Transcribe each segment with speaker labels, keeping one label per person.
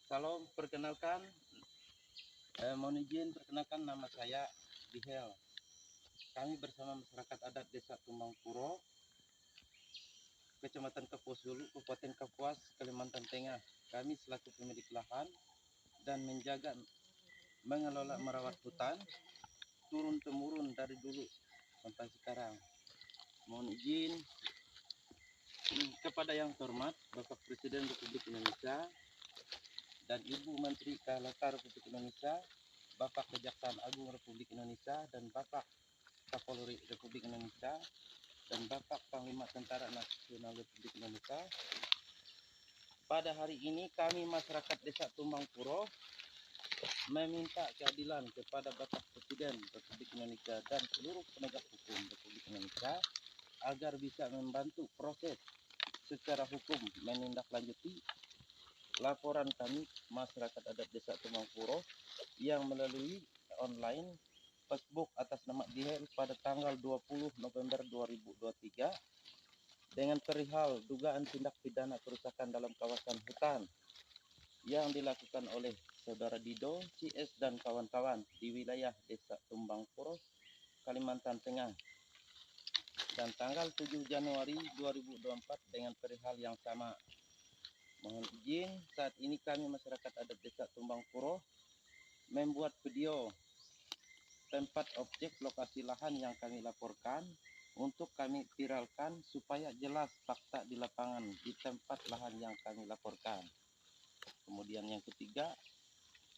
Speaker 1: Salam, perkenalkan, mohon izin perkenalkan nama saya Bihel. Kami bersama masyarakat adat Desa Tumbang Puro, Kecamatan Kapuas Hulu, Kabupaten Kapuas, Kalimantan Tengah. Kami selaku pemilik lahan dan menjaga, mengelola, merawat hutan turun temurun dari dulu sampai sekarang. Mohon izin kepada yang terhormat Bapak Presiden Republik Indonesia dan Ibu Menteri KLHK Republik Indonesia, Bapak Kejaksaan Agung Republik Indonesia, dan Bapak Kapolri Republik Indonesia, dan Bapak Panglima Tentara Nasional Republik Indonesia. Pada hari ini kami masyarakat Desa Tumbang Puro meminta keadilan kepada Bapak Presiden Republik Indonesia dan seluruh penegak hukum Republik Indonesia agar bisa membantu proses secara hukum menindaklanjuti laporan kami masyarakat adat Desa Tumbang Puro yang melalui online Facebook atas nama Bihel pada tanggal 20 November 2023 dengan perihal dugaan tindak pidana kerusakan dalam kawasan hutan yang dilakukan oleh Saudara Dido, CS dan kawan-kawan di wilayah Desa Tumbang Puro, Kalimantan Tengah, dan tanggal 7 Januari 2024 dengan perihal yang sama. Mohon izin, saat ini kami masyarakat adat Desa Tumbang Puro membuat video tempat objek lokasi lahan yang kami laporkan untuk kami viralkan supaya jelas fakta di lapangan di tempat lahan yang kami laporkan. Kemudian yang ketiga,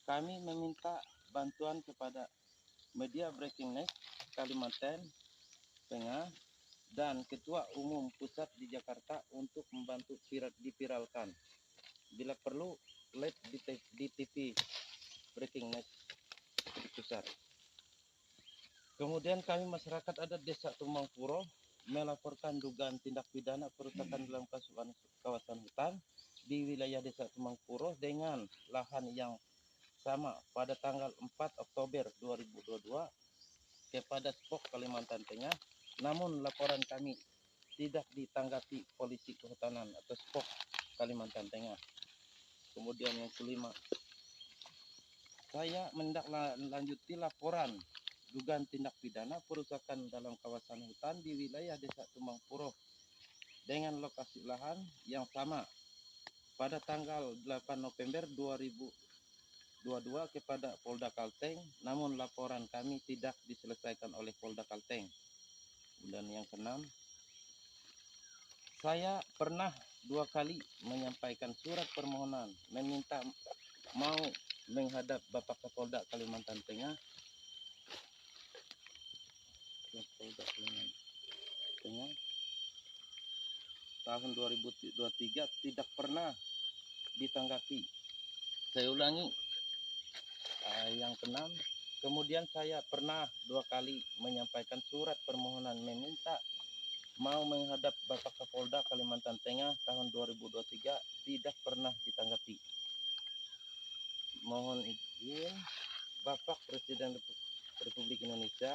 Speaker 1: kami meminta bantuan kepada media Breaking News Kalimantan Tengah dan Ketua Umum Pusat di Jakarta untuk membantu diviralkan. Bila perlu, live di TV Breaking News Pusat. Kemudian kami masyarakat adat Desa Tumbang Puro melaporkan dugaan tindak pidana kerusakan dalam kawasan hutan di wilayah Desa Tumbang Puro dengan lahan yang sama pada tanggal 4 Oktober 2022 kepada Spok Kalimantan Tengah. Namun laporan kami tidak ditanggapi Polisi Kehutanan atau Spok Kalimantan Tengah. Kemudian yang kelima, saya menindaklanjuti laporan dugaan tindak pidana perusakan dalam kawasan hutan di wilayah Desa Tumbang Puro dengan lokasi lahan yang sama pada tanggal 8 November 2022 kepada Polda Kalteng, namun laporan kami tidak diselesaikan oleh Polda Kalteng. Dan yang keenam, saya pernah 2 kali menyampaikan surat permohonan meminta mau menghadap Bapak Kapolda Kalimantan Tengah tahun 2023 tidak pernah ditanggapi. Saya ulangi, yang keenam, kemudian saya pernah 2 kali menyampaikan surat permohonan meminta mau menghadap Bapak Kapolda Kalimantan Tengah tahun 2023 tidak pernah ditanggapi. Mohon izin Bapak Presiden Republik Indonesia,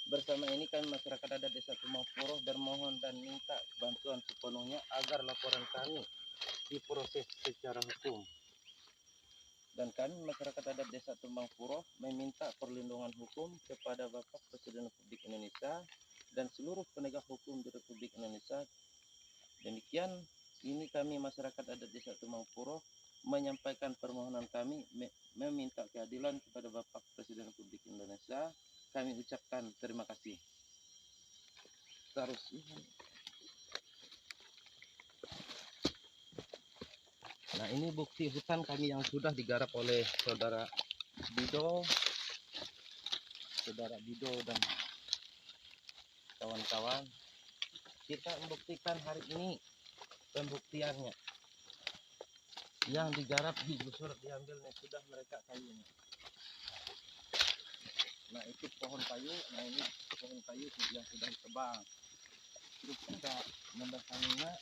Speaker 1: bersama ini kami masyarakat adat Desa Tumbang Puro bermohon dan minta bantuan sepenuhnya agar laporan kami diproses secara hukum. Dan kami masyarakat adat Desa Tumbang Puro meminta perlindungan hukum kepada Bapak Presiden Republik Indonesia dan seluruh penegak hukum di Republik Indonesia. Demikian, ini kami masyarakat adat Desa Tumbang Puro menyampaikan permohonan kami meminta keadilan kepada Bapak Presiden Republik Indonesia. Kami ucapkan terima kasih. Nah, ini bukti hutan kami yang sudah digarap oleh Saudara Dido dan kawan-kawan. Kita membuktikan hari ini pembuktiannya. Yang digarap, digusur, diambil, sudah mereka kayunya. Nah, itu pohon kayu. Nah, ini pohon kayu yang sudah ditebang. Terus kita mendatanginya,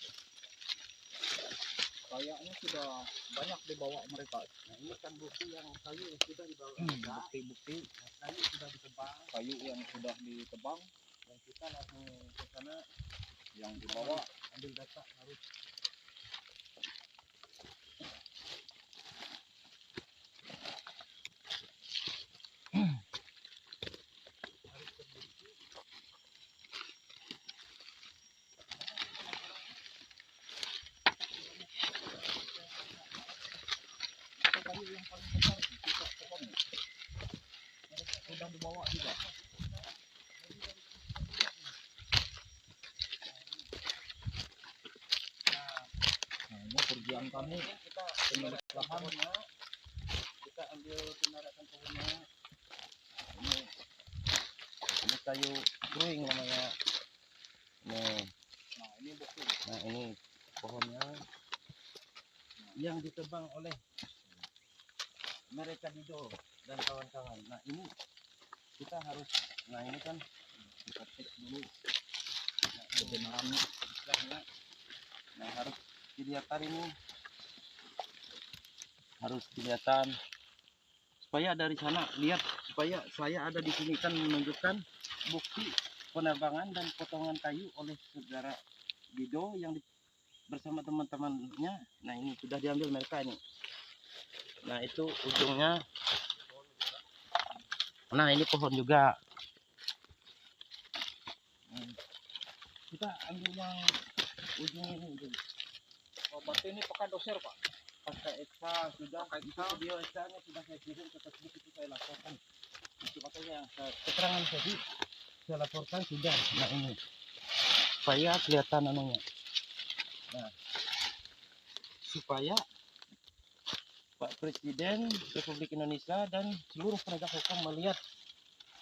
Speaker 1: kayaknya sudah banyak dibawa mereka. Nah, ini kan bukti yang kayu yang sudah dibawa. Bukti-bukti kayu sudah ditebang. Kayu yang sudah ditebang. Dan kita langsung ke sana. Yang dibawa ambil data harus paling besar itu kita pohon. Sudah dibawa juga. Nah, ini kerjaan kami kita pemilik lahannya, kita ambil penarakan pohonnya. Ini kayu kering namanya. Nah ini pohonnya yang ditebang oleh mereka Dido dan kawan-kawan. Nah ini kita harus, nah ini kan kita cek dulu kebenarannya. Nah harus kelihatan ini, harus kelihatan supaya dari sana lihat, supaya saya ada di sini kan menunjukkan bukti penebangan dan potongan kayu oleh saudara Dido yang bersama teman-temannya. Nah ini sudah diambil mereka ini. Nah itu ujungnya. Nah ini pohon juga. Kita ambil yang ujung ini. Oh, berarti ini pakai doser Pak? Pakai Eka sudah. Itu video Eka-nya sudah saya kirim ke Facebook, itu saya laporkan. Itu makanya keterangan tadi saya laporkan sudah. Nah ini supaya kelihatan anunya. Nah supaya Pak Presiden Republik Indonesia dan seluruh penegak hukum melihat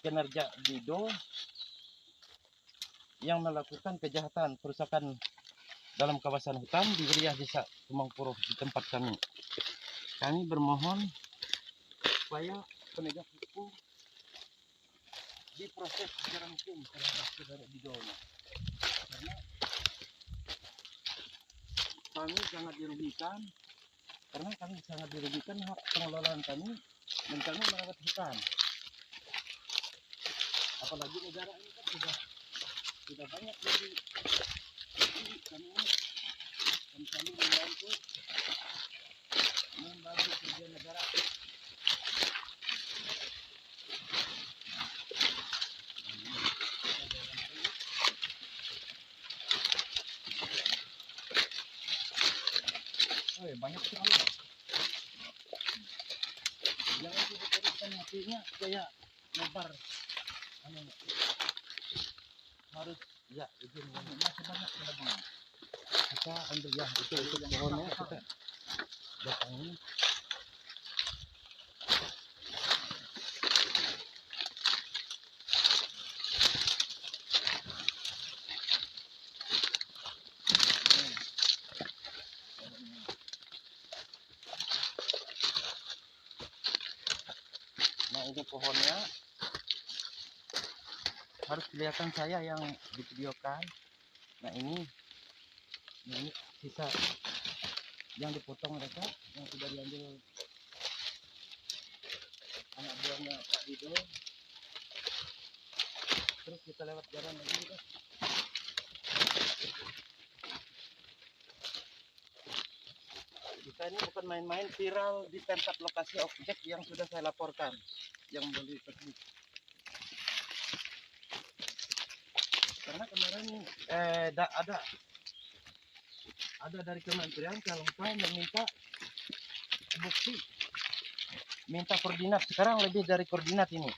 Speaker 1: kinerja Dido yang melakukan kejahatan perusakan dalam kawasan hutan di wilayah desa Tumangpuro di tempat kami. Kami bermohon supaya penegak hukum diproses secara hukum terhadap saudara Dido. Karena kami sangat dirugikan, hak pengelolaan kami, dan kami merawat hutan. Apalagi negara ini kan sudah banyak jadi kami membantu kerja negara. Banyak sekali. Jangan diberikan hatinya kayak lebar. Harus ya izin masih banyak penebangan. Kita ambil ya itu pohonnya kita datangi. Nah ini pohonnya harus kelihatan saya yang divideokan. Nah ini sisa yang dipotong mereka yang sudah diambil anak buahnya Pak Dido. Terus kita lewat jalan lagi kita. Kita ini bukan main-main, viral di tempat lokasi objek yang sudah saya laporkan, yang beli teknik. Karena kemarin ada dari Kementerian Kelautan meminta bukti, minta koordinat. Sekarang lebih dari koordinat ini,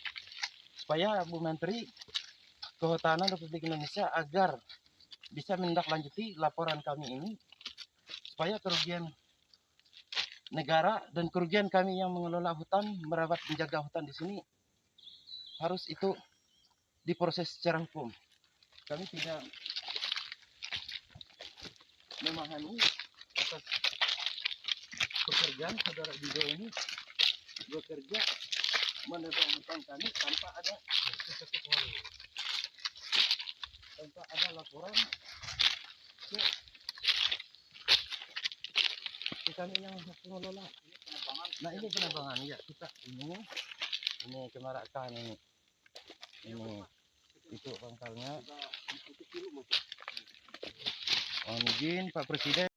Speaker 1: supaya Bu Menteri Kehutanan Republik Indonesia agar bisa menindaklanjuti laporan kami ini, supaya kerugian negara dan kerugian kami yang mengelola hutan, merawat menjaga hutan di sini, harus itu diproses secara hukum. Kami tidak memahami atas pekerjaan saudara Dido ini bekerja menebang hutan kami tanpa ada laporan ke kami yang pengelola. Nah ini penebangan ya, kita ini kemarakan ini itu pangkalnya. Mohon izin Pak Presiden.